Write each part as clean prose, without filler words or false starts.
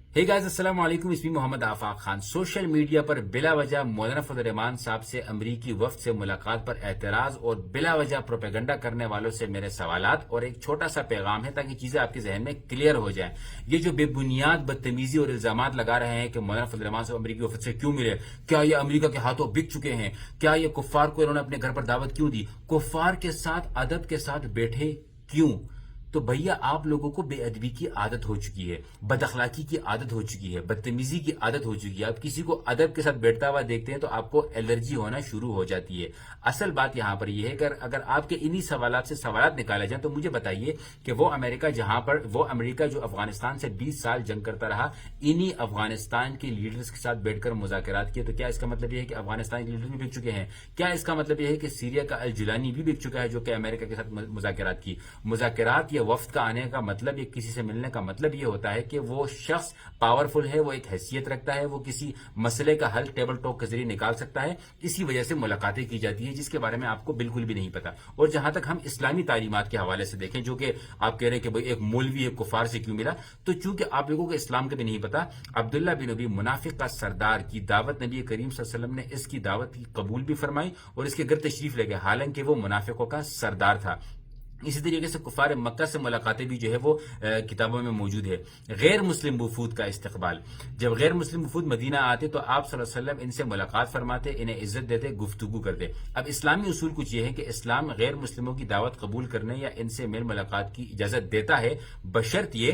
Hey guys अस्सलाम वालेकुम, इसमें मोहम्मद आफाक खान। सोशल मीडिया पर बिला वजह मौलाना फजल रहमान साहब से अमरीकी वफ्द से मुलाकात पर एतराज और बिला वजह प्रोपेगंडा करने वालों से मेरे सवालात और एक छोटा सा पैगाम है ताकि चीजें आपके जहन में क्लियर हो जाएं। ये जो बेबुनियाद बदतमीजी और इल्जामात लगा रहे हैं कि मौलाना फजल रहमान साहब अमरीकी वफ्द से क्यों मिले, क्या ये अमरीका के हाथों बिक चुके हैं, क्या ये कुफ्फार को इन्होंने अपने घर पर दावत क्यों दी, कुफ्फार के साथ अदब के साथ बैठे क्यों। तो भैया आप लोगों को बेअदबी की आदत हो चुकी है, बदअखलाकी की आदत हो चुकी है, बदतमीजी की आदत हो चुकी है। आप किसी को अदब के साथ बैठता हुआ देखते हैं तो आपको एलर्जी होना शुरू हो जाती है। असल बात यहां पर यह है कि अगर आपके इन्हीं सवालात से सवालात निकाले जाएं तो मुझे बताइए कि वो अमेरिका जो अफगानिस्तान से 20 साल जंग करता रहा, इन्हीं अफगानिस्तान के लीडर्स के साथ बैठकर मुज़ाकरात किए, तो क्या इसका मतलब यह है कि अफगानिस्तान के लीडर भी बिक चुके हैं? क्या इसका मतलब यह है कि सीरिया का अल जुलानी भी बिक चुका है जो कि अमेरिका के साथ मुज़ाकरात की? मुज़ाकरात या वफ्द का आने का मतलब, ये किसी से मिलने का मतलब ये होता है कि वो शख्स पावरफुल है, वो एक हैसियत रखता है, वो किसी मसले का हल टेबल टॉक के जरिए निकाल सकता है। इसी वजह से मुलाकातें की जाती है जिसके बारे में आपको बिल्कुल भी नहीं पता। और जहां तक हम इस्लामी तालीमात के हवाले से देखें, जो कि आप कह रहे हैं कि भाई एक मौलवी है कुफार से क्यों मिला, तो चूंकि आप लोगों को इस्लाम का भी नहीं पता, अब्दुल्ला बिन उबी मुनाफिक का सरदार की दावत नबी करीम सल्लल्लाहु अलैहि वसल्लम ने इसकी दावत की कबूल भी फरमाई और इसके घर तशरीफ ले गए, हालांकि वो मुनाफिकों का सरदार था। इसी तरीके से कुफार मक्का से मुलाकातें भी जो है वो किताबों में मौजूद है। गैर मुस्लिम वफूद का इस्तकबाल, जब गैर मुस्लिम वफूद मदीना आते तो आप सल्लल्लाहु अलैहि वसल्लम इनसे मुलाकात फरमाते, इन्हें इज्जत देते, गुफ्तगू करते। अब इस्लामी उसूल कुछ ये है कि इस्लाम गैर मुस्लिमों की दावत कबूल करने या इनसे मेल मुलाकात की इजाजत देता है, बशर्त ये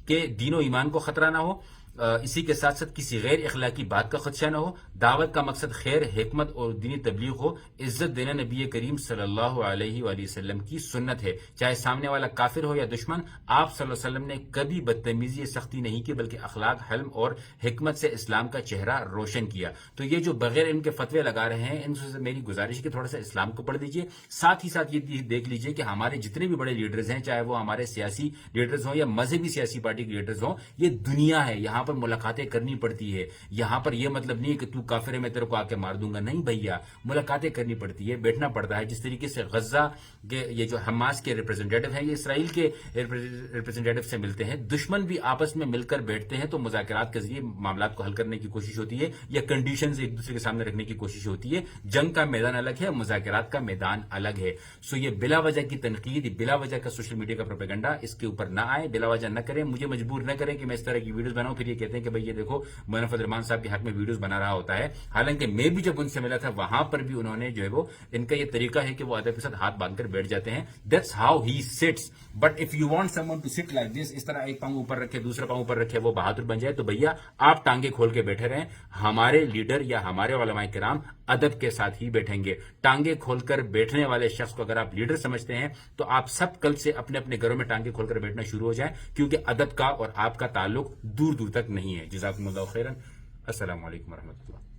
कि दीनो ईमान को खतरा ना हो, इसी के साथ साथ किसी गैर इखलाकी बात का खदशा न हो, दावत का मकसद खैर, हिकमत और दीनी तबलीग हो, इज्जत देना नबी करीम सल्लल्लाहु अलैहि वसल्लम की सुन्नत है, चाहे सामने वाला काफिर हो या दुश्मन। आप सल्लल्लाहु अलैहि वसल्लम ने कभी बदतमीजी या सख्ती नहीं की, बल्कि अखलाक, हल्म और हिकमत से इस्लाम का चेहरा रोशन किया। तो ये जो बगैर इनके फतवे लगा रहे हैं, इनसे मेरी गुजारिश है कि थोड़ा सा इस्लाम को पढ़ लीजिए, साथ ही साथ ये देख लीजिए कि हमारे जितने भी बड़े लीडर्स हैं, चाहे वो हमारे सियासी लीडर्स हों या मजहबी सियासी पार्टी के लीडर्स हों, ये दुनिया है, यहाँ पर मुलाकातें करनी पड़ती है। यहां पर यह मतलब नहीं है कि तू काफिर है मैं तेरे को आके मार दूंगा, नहीं भैया, मुलाकातें करनी पड़ती है, बैठना पड़ता है। जिस तरीके से गजा के ये जो हमास के रिप्रेजेंटेटिव हैं, ये इसराइल के रिप्रेजेंटेटिव से मिलते हैं, दुश्मन भी आपस में मिलकर बैठते हैं तो मुज़ाकरात के जरिए मामलात को हल करने की कोशिश होती है या कंडीशंस एक दूसरे के सामने रखने की कोशिश होती है। जंग का मैदान अलग है, मुज़ाकरात का मैदान अलग है। सो ये बिला वजह की तनकीद, बिला वजह का सोशल मीडिया का प्रोपेगेंडा, इसके ऊपर ना आए, बिला वजह न करें, मुझे मजबूर न करें कि मैं इस तरह की वीडियोस बनाऊं, फिर ये कहते हैं कि भाई ये देखो मौलाना फजल रहमान साहब के हक में वीडियोस बना रहा होता है। हालांकि मैं भी जब उनसे मिला था वहां पर भी उन्होंने जो है वो, इनका ये तरीका है कि वो अदब के साथ हाथ बांधकर बैठ जाते हैं। That's how he sits. But if you want someone to sit like this, इस तरह एक पांव ऊपर रखे दूसरा पांव ऊपर रखे वो बहादुर बन जाए, तो भैया आप टांगे खोल के बैठे रहें। हमारे लीडर या हमारे उलमाए किराम अदब के साथ ही बैठेंगे। टांगे खोलकर बैठने वाले शख्स को अगर आप लीडर समझते हैं तो आप सब कल से अपने अपने घरों में टांगे खोलकर बैठना शुरू हो जाए, क्योंकि अदब का और आपका ताल्लुक दूर दूर तक नहीं है। जज़ाकुमुल्लाहु खैरन। अस्सलाम वालेकुम रहमतुल्लाह।